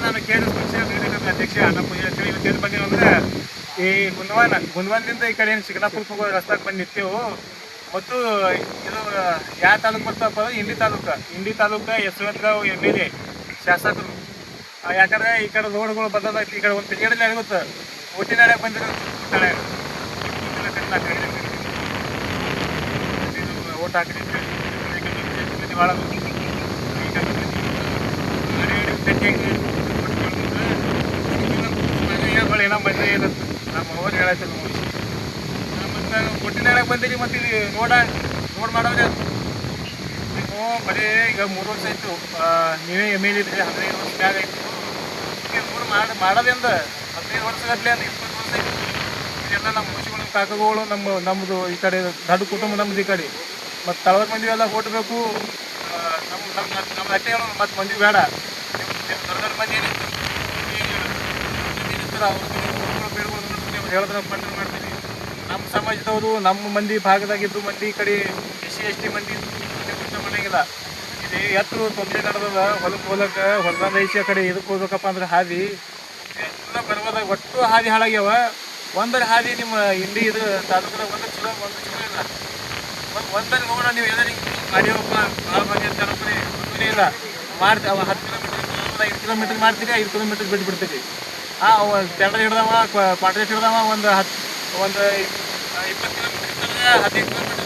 ನಾನು ಕೇಳಿದ ಪಕ್ಷ ಅಧ್ಯಕ್ಷ ಅನ್ನಪ್ಪ ಇದ್ರ ಬಗ್ಗೆ ಅಂದ್ರೆ ಈ ಗುಂದವಾನದಿಂದ ಈ ಕಡೆ ಏನು ಶಿಗ್ನಾಪುರಕ್ಕೆ ಹೋಗೋ ರಸ್ತಾಕ್ಕೆ ಬಂದು ನಿಂತೇವು. ಮತ್ತು ಇದು ಯಾವ ತಾಲೂಕು ಬರ್ತಪ್ಪ ಇಂಡಿ ತಾಲೂಕು ಯಶವಂತರಾವ್ MLA ಶಾಸಕರು. ಯಾಕಂದ್ರೆ ಈ ಕಡೆ ರೋಡ್ಗಳು ಬದಲ ಈ ಕಡೆ ಒಂದು ತಿರುಗಡೆ ಆಗುತ್ತೆ. ಒಟ್ಟಿನಾಳೆ ಬಂದಿರೋ ಓಟ್ ಹಾಕಿ ಭಾಳ ಏನೋ ಬಂದೇ ಇಲ್ಲ ನಮ್ಮ ಅವ್ರು ಹೇಳತ್ತಿಲ್ಲ. ಮತ್ತು ಒಟ್ಟಿನಾಳೆ ಬಂದಿರಿ ಮತ್ತು ಇಲ್ಲಿ ನೋಡ್ ಮಾಡೋದೇ ನೀವು ಬರೀ ಈಗ 3 ವರ್ಷ ಆಯಿತು. ನೀವೇ MLA ಇದ್ರಿ, 15 ವರ್ಷ ಮ್ಯಾಗ ಆಯಿತು. ಈಗ ಮಾಡೋದ್ರಿಂದ 15 ವರ್ಷಗಟ್ಟಲೆ ಅಂದ್ರೆ 20 ವರ್ಷ ಆಯಿತು. ಇದೆಲ್ಲ ನಮ್ಮ ಮುಗಿಸಿಗಳು ಕಾಕಗಳು ನಮ್ಮದು ಈ ಕಡೆ ದೊಡ್ಡ ಕುಟುಂಬ ನಮ್ಮದು ಈ ಕಡೆ. ಮತ್ತು ತಳವರ ಮಂದಿ ಎಲ್ಲ ಓಟಬೇಕು. ನಮ್ಮ ಅಟ್ಟೆಗಳು ಮತ್ತು ಮಂದಿ ಬೇಡ. ನೀವು ದೊಡ್ಡ ಮಂದಿ ಏನಿತ್ತು ಅವ್ರು ಹೇಳಿದ್ರೆ ಪಂಡ್ರೆ ಮಾಡ್ತೀನಿ. ನಮ್ಮ ಸಮಾಜದವರು ನಮ್ಮ ಮಂದಿ ಭಾಗದಾಗಿದ್ದು ಮಂದಿ ಈ ಕಡೆ SC ST ಮಂದಿ ಮನೆಗಿಲ್ಲ. ಇಲ್ಲಿ ಎತ್ತರು ತೊಂದರೆ ನಡೆದದ. ಹೊಲಕ್ಕೆ ಹೊಲದ ಐಸಿ ಆ ಕಡೆ ಇದಕ್ಕೆ ಹೋಗ್ಬೇಕಪ್ಪ ಅಂದ್ರೆ ಹಾದಿ ಎಲ್ಲ ಬರ್ಬೋದಾಗ ಒಟ್ಟು ಹಾದಿ ಹಾಳಾಗ್ಯಾವ. ಒಂದರ ಹಾದಿ ನಿಮ್ಮ ಇಂಡಿ ಇದು ತಾಲೂಕದಾಗ ಒಂದು ಚಲೋ ಇಲ್ಲ. ಒಂದಲ್ಲಿ ನೋಡೋಣ ನೀವು ಎಲ್ಲರೂ ಮಾಡಿ ಹೋಗಪ್ಪ ಭಾಳ ಮಂದಿ ಅಂತಾರೆ ಕಡೆ ಒಂದೇ ಇಲ್ಲ. ಮಾಡ್ತೀವಿ ಅವ 10 ಕಿಲೋಮೀಟ್ರ್ 5 ಕಿಲೋಮೀಟ್ರ್ ಮಾಡ್ತೀವಿ, 5 ಕಿಲೋಮೀಟ್ರ್ ಬಿಟ್ಬಿಡ್ತೀವಿ. ಟೆಂಡರ್ ಹಿಡ್ದವ ಕಾಂಟ್ರಾಕ್ಟ್ ಹಿಡ್ದವ ಒಂದು 20 ಕಿಲೋಮೀಟ್ರ್ 15 ಕಿಲೋಮೀಟ್ರ್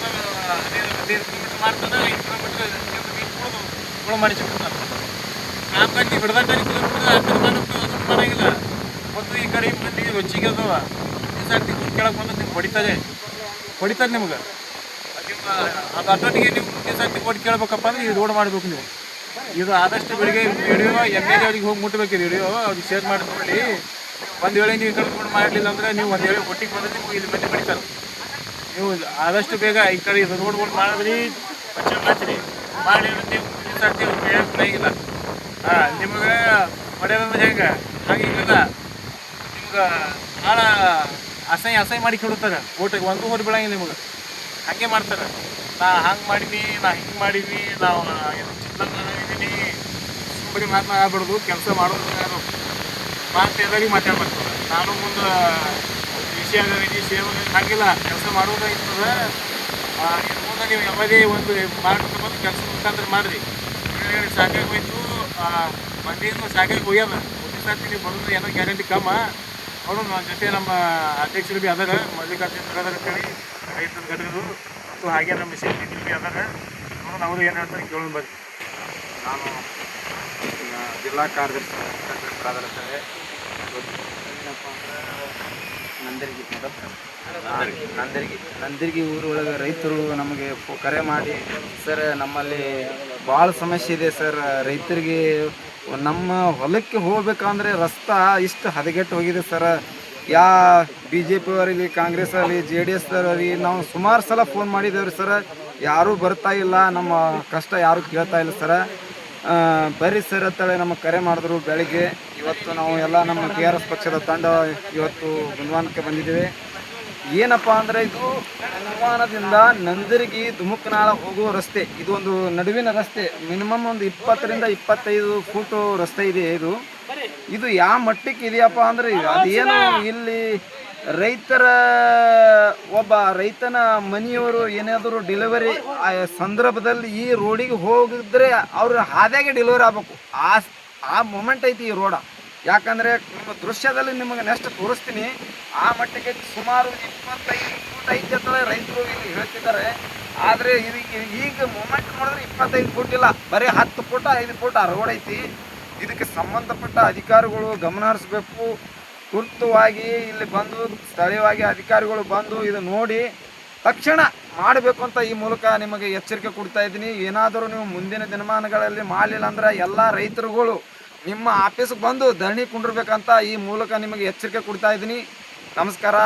15 ಕಿಲೋಮೀಟ್ರ್ ಮಾಡ್ತಾನೆ. 5 ಕಿಲೋಮೀಟ್ರ್ ಮಾಡಿಸಿಬಿಡ್ತಾನೆ. ಕಾಮಗಾರಿ ನೀವು ಹಿಡ್ದ 10 ಕಿಲೋಮೀಟ್ರ್ ಮಾಡೋಂಗಿಲ್ಲ. ಮತ್ತು ಈ ಕಡೆ ಮಂದಿ ರೊಚ್ಚಿಗೆ ಅದಾವ. ಈ ಸರ್ತಿ ಕೆಳಗೆ ಬಂದು ನಿಮ್ಗೆ ಹೊಡಿತಾರೆ ನಿಮ್ಗೆ. ಅದು ಅಟೋಟಿಗೆ ನೀವು ಮುಂದಿನ ಸರ್ತಿ ಕೊಟ್ಟು ಕೇಳ್ಬೇಕಪ್ಪ ಅಂದ್ರೆ ಈ ರೋಡ್ ಮಾಡಬೇಕು ನೀವು. ಇದು ಆದಷ್ಟು ಬೆಳಿಗ್ಗೆ ವಿಡಿಯೋ MLA ಅವ್ರಿಗೆ ಹೋಗಿ ಮುಟ್ಟಬೇಕು. ವಿಡಿಯೋ ಅವ್ರಿಗೆ ಶೇರ್ ಮಾಡಿ ನೋಡಿ. ಒಂದು ವೇಳೆ ನೀವು ಈ ಕಡೆ ರೋಡ್ ಮಾಡಲಿಲ್ಲ ಅಂದರೆ ನೀವು ಒಂದು ವೇಳೆ ಒಟ್ಟಿಗೆ ಬಂದರೆ ನೀವು ಇಲ್ಲಿ ಮಂದಿ ಬಡಿತಾರೆ. ನೀವು ಆದಷ್ಟು ಬೇಗ ಈ ಕಡೆ ಇದು ರೋಡ್ಗಳು ಮಾಡಿದ್ರಿ ಪಂಚರ್ ಮಾಡ್ತೀರಿ ಮಾಡಿ ನೀವು ಮುಂದಿನ ಸರ್ತಿ ಹೇಗಿಲ್ಲ. ನಿಮಗೆ ಹೊಡೆಯೋದಂದ್ರೆ ಹೆಂಗೆ ಹಾಗೆ ಇಲ್ಲ. ನಿಮ್ಗೆ ಭಾಳ ಅಸಹ್ಯ ಮಾಡಿ ಕೊಡುತ್ತಾರೆ. ಓಟಿಗೆ ಒಂದು ಹೋರಿ ಬೀಳಂಗಿಲ್ಲ ನಿಮಗೆ. ಹಾಗೆ ಮಾಡ್ತಾರೆ. ನಾ ಹಂಗೆ ಮಾಡೀನಿ, ನಾ ಹಿಂಗೆ ಮಾಡೀನಿ, ನಾವು ಚಿತ್ರದೀನಿ ಸುಮ್ಮನೆ ಮಾತನಾಡ್ಬಿಡೋದು. ಕೆಲಸ ಮಾಡೋದು ಯಾರು ಮಾತು ಎಲ್ಲರಿಗೂ ಮಾತಾಡ್ಬಾರ್ದು. ನಾನು ಮುಂದೆ ವಿಷಯ ಸೇವೆ ಹಾಗಿಲ್ಲ. ಕೆಲಸ ಮಾಡೋದು ಇರ್ತದೆ. ಇನ್ನು ಮುಂದೆ ನೀವು ಯಾವುದೇ ಒಂದು ಮಾಡ್ಕೊಂಡು ಬಂದು ಕೆಲಸ ಮುಖಾಂತರ ಮಾಡಿರಿ. ಸಾಕಾಗಿ ಹೋಯ್ತು. ಮಂದಿಗೂ ಸಾಕಾಗಿ ಹೋಗ್ಯದ. ಮುಂದಿನ ಸರ್ತಿ ನೀವು ಬರೋದು ಏನೋ ಗ್ಯಾರಂಟಿ ಕಮ್ಮ ನೋಡೋಣ. ನನ್ನ ಜೊತೆ ನಮ್ಮ ಅಧ್ಯಕ್ಷರು ಭೀ ಅದಾರ, ಮಲ್ಲಿಕಾರ್ಜುನ ಅದಾರ ಅಂತೇಳಿ ರೈತರ ಘಟಕರು. ಮತ್ತು ಹಾಗೆ ನಮ್ಮ CPC ಭೀ ಅದಾರ. ನೋಡೋಣ ಅವರು ಏನು ಹೇಳ್ತಾರೆ ಕೇಳೋಣ ಬರ್ರಿ. ನಾನು ಜಿಲ್ಲಾ ಕಾರ್ಯದರ್ಶಿ ಅಂತೇಳಿ ಏನಪ್ಪ ಅಂದ್ರೆ ನಂದರ್ಗಿ ಊರೊಳಗೆ ರೈತರು ನಮಗೆ ಕರೆ ಮಾಡಿ, ಸರ್ ನಮ್ಮಲ್ಲಿ ಭಾಳ ಸಮಸ್ಯೆ ಇದೆ ಸರ್. ರೈತರಿಗೆ ನಮ್ಮ ಹೊಲಕ್ಕೆ ಹೋಗ್ಬೇಕಂದ್ರೆ ರಸ್ತೆ ಇಷ್ಟು ಹದಗೆಟ್ಟು ಹೋಗಿದೆ ಸರ್. BJP ಅವರಿಗೆ, ಕಾಂಗ್ರೆಸ್ ಅವರಿಗೆ, JDS ಅವರಿಗೆ ನಾವು ಸುಮಾರು ಸಲ ಫೋನ್ ಮಾಡಿದ್ದೇವ್ರಿ ಸರ್. ಯಾರೂ ಬರ್ತಾ ಇಲ್ಲ. ನಮ್ಮ ಕಷ್ಟ ಯಾರೂ ಕೇಳ್ತಾ ಇಲ್ಲ ಸರ. ಬರ್ರಿ ಸರ್ ಅಂತೇಳಿ ನಮಗೆ ಕರೆ ಮಾಡಿದ್ರು ಬೆಳಿಗ್ಗೆ. ಇವತ್ತು ನಾವು ಎಲ್ಲ ನಮ್ಮ TRS ಪಕ್ಷದ ತಂಡ ಇವತ್ತು ಗುಂದವಾನಕ್ಕೆ ಬಂದಿದ್ದೇವೆ. ಏನಪ್ಪ ಅಂದರೆ ಇದು ಗುಂದವಾನದಿಂದ ನಂದರ್ಗಿ ಧುಮುಕನಾಳ ಹೋಗುವ ರಸ್ತೆ. ಇದು ಒಂದು ನಡುವಿನ ರಸ್ತೆ. ಮಿನಿಮಮ್ ಒಂದು 20 ರಿಂದ 25 ಫೂಟು ರಸ್ತೆ ಇದೆ. ಇದು ಯಾವ ಮಟ್ಟಕ್ಕೆ ಇದೆಯಪ್ಪ ಅಂದರೆ ಅದೇನು ಇಲ್ಲಿ ಒಬ್ಬ ರೈತನ ಮನೆಯವರು ಏನಾದರೂ ಡೆಲಿವರಿ ಸಂದರ್ಭದಲ್ಲಿ ಈ ರೋಡಿಗೆ ಹೋಗಿದ್ರೆ ಅವ್ರ ಹಾದಿಯಾಗೆ ಡೆಲಿವರಿ ಆಗ್ಬೇಕು. ಆ ಮೊಮೆಂಟ್ ಐತಿ ಈ ರೋಡ. ಯಾಕಂದರೆ ನಿಮ್ಮ ದೃಶ್ಯದಲ್ಲಿ ನಿಮಗೆ ನೆಕ್ಸ್ಟ್ ತೋರಿಸ್ತೀನಿ. ಆ ಮಟ್ಟಿಗೆ ಸುಮಾರು 25 ಫೂಟ್ ಐತಿ ಅಂತ ರೈತರು ಇಲ್ಲಿ ಹೇಳ್ತಿದ್ದಾರೆ. ಆದರೆ ಈಗ ಮೊಮೆಂಟ್ ನೋಡಿದ್ರೆ 25 ಫೂಟ್ ಇಲ್ಲ, ಬರೀ 10 ಫೂಟ 5 ಫೂಟ್ ಆ ರೋಡ್ ಐತಿ. ಇದಕ್ಕೆ ಸಂಬಂಧಪಟ್ಟ ಅಧಿಕಾರಿಗಳು ಗಮನ ಹರಿಸಬೇಕು. ತುರ್ತುವಾಗಿ ಇಲ್ಲಿ ಬಂದು ಸ್ಥಳೀಯವಾಗಿ ಅಧಿಕಾರಿಗಳು ಬಂದು ಇದು ನೋಡಿ ತಕ್ಷಣ ಮಾಡಬೇಕು ಅಂತ ಈ ಮೂಲಕ ನಿಮಗೆ ಎಚ್ಚರಿಕೆ ಕೊಡ್ತಾ ಇದ್ದೀನಿ. ಏನಾದರೂ ನೀವು ಮುಂದಿನ ದಿನಮಾನಗಳಲ್ಲಿ ಮಾಡಲಿಲ್ಲ ಅಂದ್ರೆ ಎಲ್ಲ ರೈತರುಗಳು ನಿಮ್ಮ ಆಫೀಸ್ಗೆ ಬಂದು ಧರಣಿ ಕುಂಡಿರ್ಬೇಕಂತ ಈ ಮೂಲಕ ನಿಮಗೆ ಎಚ್ಚರಿಕೆ ಕೊಡ್ತಾ ಇದ್ದೀನಿ. ನಮಸ್ಕಾರ.